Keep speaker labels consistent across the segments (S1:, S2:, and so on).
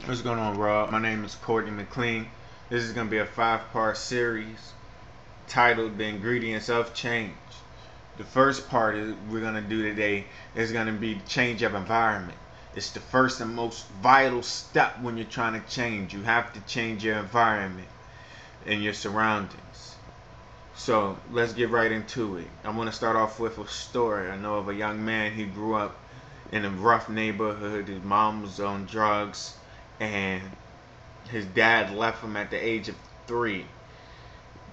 S1: What's going on, Rob? My name is McLean. This is going to be a 5-part series titled The Ingredients of Change. The first part we're going to do today is going to be change of environment. It's the first and most vital step when you're trying to change. You have to change your environment and your surroundings. So let's get right into it. I want to start off with a story. I know of a young man. He grew up in a rough neighborhood. His mom was on drugs, and his dad left him at the age of 3.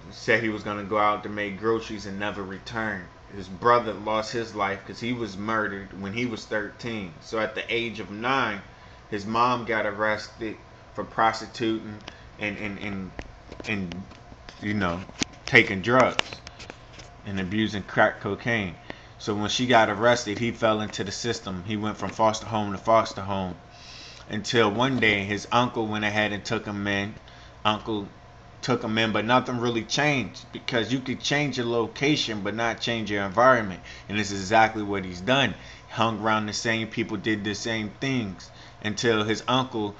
S1: Said he was going to go out to make groceries and never return. His brother lost his life because he was murdered when he was 13. So at the age of 9, his mom got arrested for prostituting and you know, taking drugs and abusing crack cocaine. So when she got arrested, he fell into the system. He went from foster home to foster home until one day his uncle went ahead and took him in. Uncle took him in, but nothing really changed, because you could change your location but not change your environment. And this is exactly what he's done. Hung around the same people, did the same things until his uncle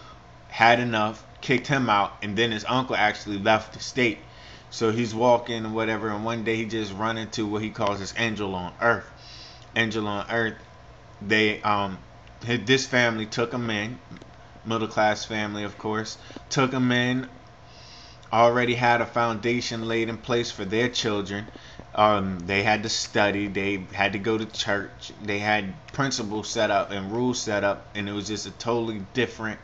S1: had enough, kicked him out, and then his uncle actually left the state. So he's walking and whatever, and one day he just run into what he calls his angel on earth. Angel on earth. This family took him in, middle class family, of course, took him in, already had a foundation laid in place for their children. They had to study, they had to go to church, they had principles set up and rules set up, and it was just a totally different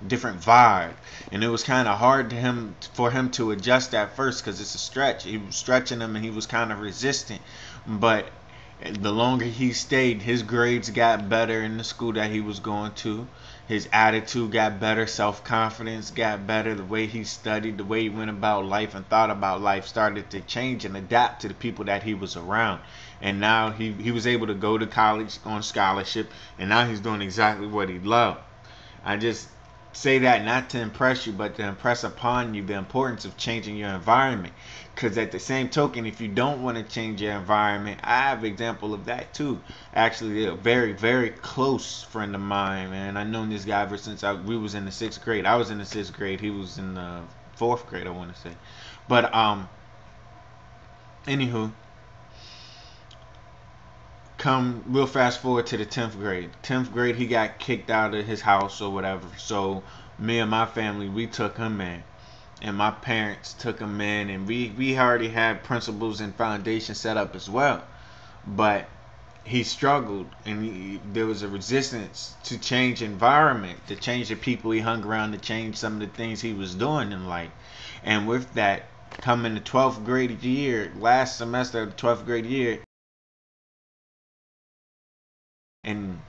S1: vibe. And it was kind of hard for him to adjust at first, because it's a stretch. He was stretching him and he was kind of resistant, but the longer he stayed, his grades got better in the school that he was going to. His attitude got better, self-confidence got better, the way he studied, the way he went about life and thought about life started to change and adapt to the people that he was around. And now he was able to go to college on scholarship, and now he's doing exactly what he loved. I just say that not to impress you, but to impress upon you the importance of changing your environment. Because at the same token, if you don't want to change your environment, I have an example of that too. Actually, a very, very close friend of mine, man. I've known this guy ever since we was in the 6th grade. I was in the 6th grade. He was in the 4th grade, I want to say. But anywho, come real fast forward to the 10th grade. 10th grade, he got kicked out of his house or whatever. So me and my family, we took him in. And my parents took him in, and we already had principles and foundation set up as well. But he struggled, and there was a resistance to change environment, to change the people he hung around, to change some of the things he was doing in life. And with that, coming the 12th grade year, last semester of the 12th grade year, and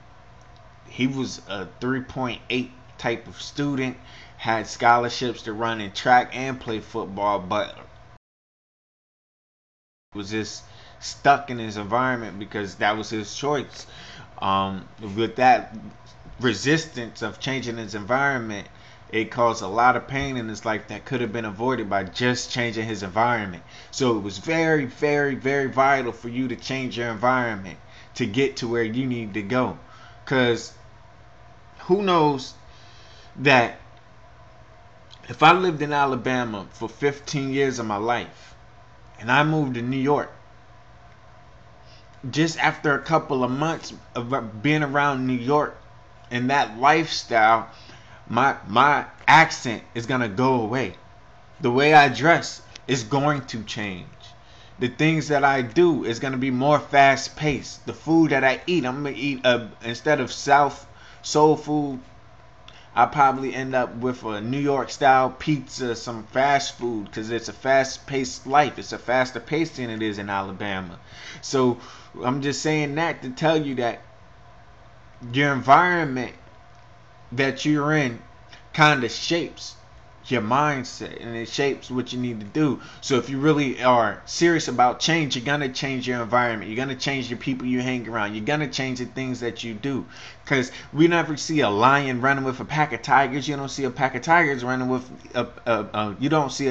S1: he was a 3.8 type of student, had scholarships to run in track and play football, but was just stuck in his environment because that was his choice. With that resistance of changing his environment, it caused a lot of pain in his life that could have been avoided by just changing his environment. So it was very, very, very vital for you to change your environment to get to where you need to go. Because who knows that if I lived in Alabama for 15 years of my life and I moved to New York, just after a couple of months of being around New York and that lifestyle, my accent is going to go away. The way I dress is going to change. The things that I do is going to be more fast paced. The food that I eat, I'm going to eat instead of South soul food, I probably end up with a New York style pizza, some fast food, because it's a fast paced life. It's a faster pace than it is in Alabama. So I'm just saying that to tell you that your environment that you're in kind of shapes your mindset, and it shapes what you need to do. So if you really are serious about change, you're gonna change your environment, you're gonna change the people you hang around, you're gonna change the things that you do. Because we never see a lion running with a pack of tigers. You don't see a pack of tigers running with you don't see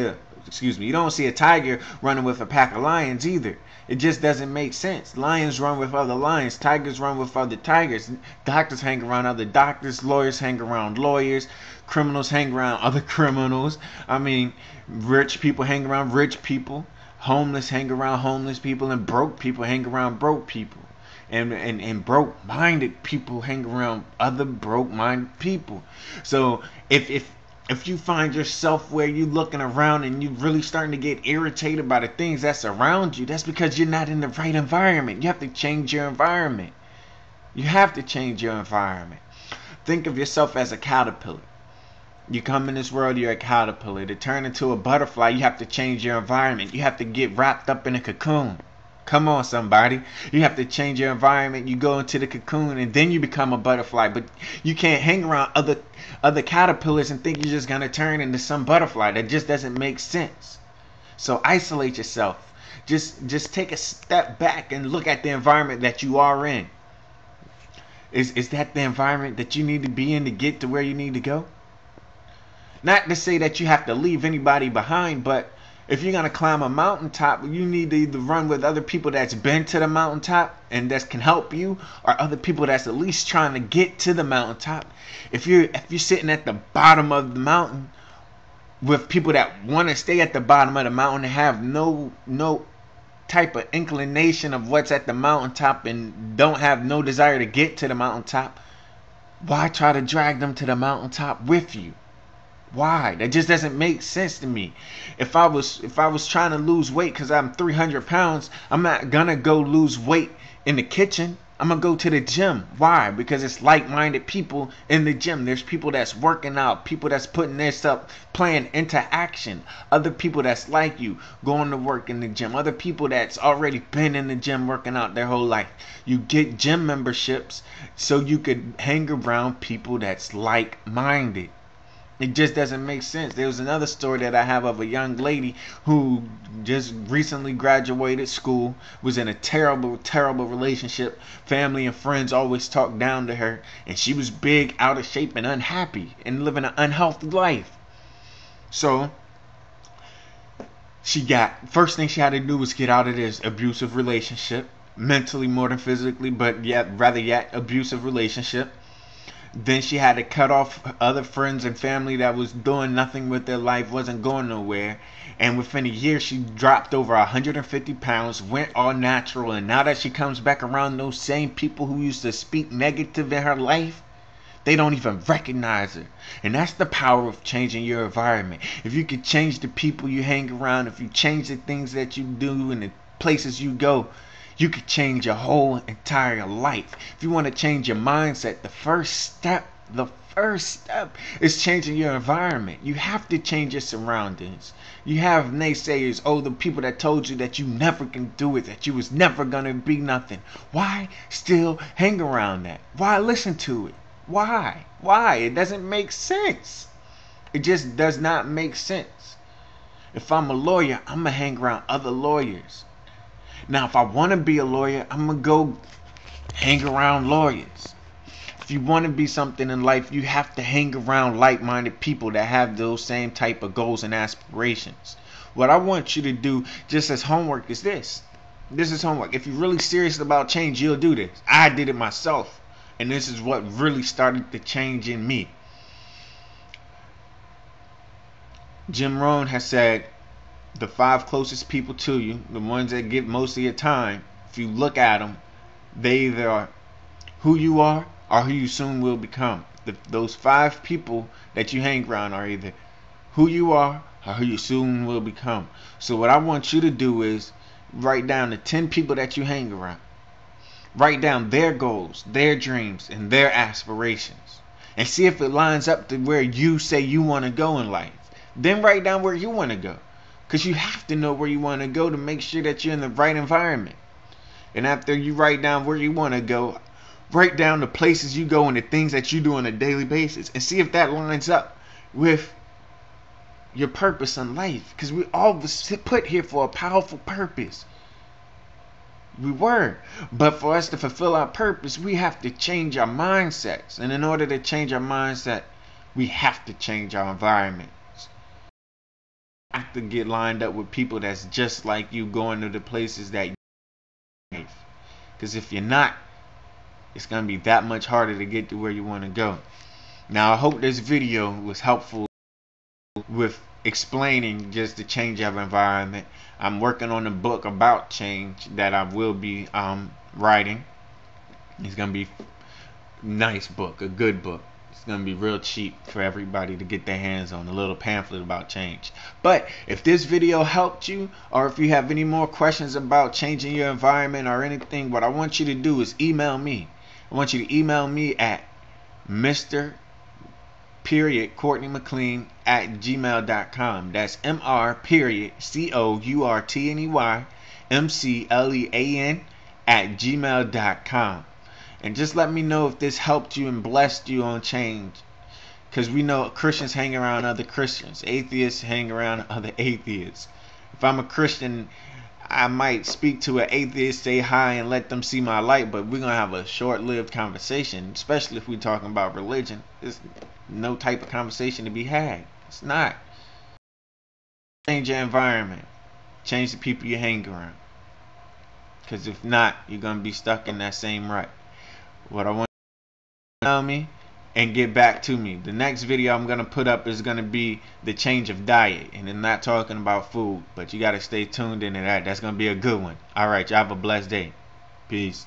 S1: a tiger running with a pack of lions either. It just doesn't make sense. Lions run with other lions. Tigers run with other tigers. Doctors hang around other doctors. Lawyers hang around lawyers. Criminals hang around other criminals. I mean, rich people hang around rich people. Homeless hang around homeless people. And broke people hang around broke people. And broke-minded people hang around other broke-minded people. So if you find yourself where you looking around and you really starting to get irritated by the things that's around you, that's because you're not in the right environment. You have to change your environment. You have to change your environment. Think of yourself as a caterpillar. You come in this world, you're a caterpillar. To turn into a butterfly, you have to change your environment. You have to get wrapped up in a cocoon. Come on, somebody. You have to change your environment. You go into the cocoon and then you become a butterfly. But you can't hang around other caterpillars and think you're just going to turn into some butterfly. That just doesn't make sense. So isolate yourself. Just take a step back and look at the environment that you are in. Is that the environment that you need to be in to get to where you need to go? Not to say that you have to leave anybody behind, but if you're going to climb a mountaintop, you need to either run with other people that's been to the mountaintop and that can help you, or other people that's at least trying to get to the mountaintop. If you're sitting at the bottom of the mountain with people that want to stay at the bottom of the mountain and have no type of inclination of what's at the mountaintop and don't have no desire to get to the mountaintop, why try to drag them to the mountaintop with you? Why? That just doesn't make sense to me. If I was trying to lose weight because I'm 300 pounds, I'm not gonna go lose weight in the kitchen. I'm gonna go to the gym. Why? Because it's like-minded people in the gym. There's people that's working out, people that's putting their stuff, playing into action. Other people that's like you, going to work in the gym. Other people that's already been in the gym working out their whole life. You get gym memberships so you could hang around people that's like-minded. It just doesn't make sense. There was another story that I have of a young lady who just recently graduated school, was in a terrible, terrible relationship. Family and friends always talked down to her, and she was big, out of shape, and unhappy, and living an unhealthy life. So first thing she had to do was get out of this abusive relationship, mentally more than physically, but yet abusive relationship. Then she had to cut off other friends and family that was doing nothing with their life, wasn't going nowhere. And within a year, she dropped over 150 pounds, went all natural. And now that she comes back around those same people who used to speak negative in her life, they don't even recognize her. And that's the power of changing your environment. If you could change the people you hang around, if you change the things that you do and the places you go, you could change your whole entire life. If you want to change your mindset, the first step is changing your environment. You have to change your surroundings. You have naysayers, the people that told you that you never can do it, that you was never going to be nothing. Why still hang around that? Why listen to it? Why? It doesn't make sense. It just does not make sense. If I'm a lawyer, I'm going to hang around other lawyers. Now, if I want to be a lawyer, I'm going to go hang around lawyers. If you want to be something in life, you have to hang around like-minded people that have those same type of goals and aspirations. What I want you to do just as homework is this. This is homework. If you're really serious about change, you'll do this. I did it myself. And this is what really started the change in me. Jim Rohn has said, the 5 closest people to you, the ones that get most of your time, if you look at them, they either are who you are or who you soon will become. Those 5 people that you hang around are either who you are or who you soon will become. So what I want you to do is write down the 10 people that you hang around. Write down their goals, their dreams, and their aspirations. And see if it lines up to where you say you want to go in life. Then write down where you want to go. Because you have to know where you want to go to make sure that you're in the right environment. And after you write down where you want to go, write down the places you go and the things that you do on a daily basis. And see if that lines up with your purpose in life. Because we all was put here for a powerful purpose. We were. But for us to fulfill our purpose, we have to change our mindsets. And in order to change our mindset, we have to change our environment. Have to get lined up with people that's just like you, going to the places that Because if you're not, it's going to be that much harder to get to where you want to go. Now, I hope this video was helpful with explaining just the change of environment. I'm working on a book about change that I will be writing. It's going to be a nice book, a good book. It's going to be real cheap for everybody to get their hands on, a little pamphlet about change. But if this video helped you, or if you have any more questions about changing your environment or anything, what I want you to do is email me. I want you to email me at Mr. Courtney McLean at gmail.com. That's MR.COURTNEY at gmail.com. And just let me know if this helped you and blessed you on change. Because we know Christians hang around other Christians. Atheists hang around other atheists. If I'm a Christian, I might speak to an atheist, say hi, and let them see my light, but we're going to have a short-lived conversation, especially if we're talking about religion. There's no type of conversation to be had. It's not. Change your environment. Change the people you hang around. Because if not, you're going to be stuck in that same rut. What I want you to tell me and get back to me. The next video I'm going to put up is going to be the change of diet. And I'm not talking about food, but you got to stay tuned into that. That's going to be a good one. Alright, y'all have a blessed day. Peace.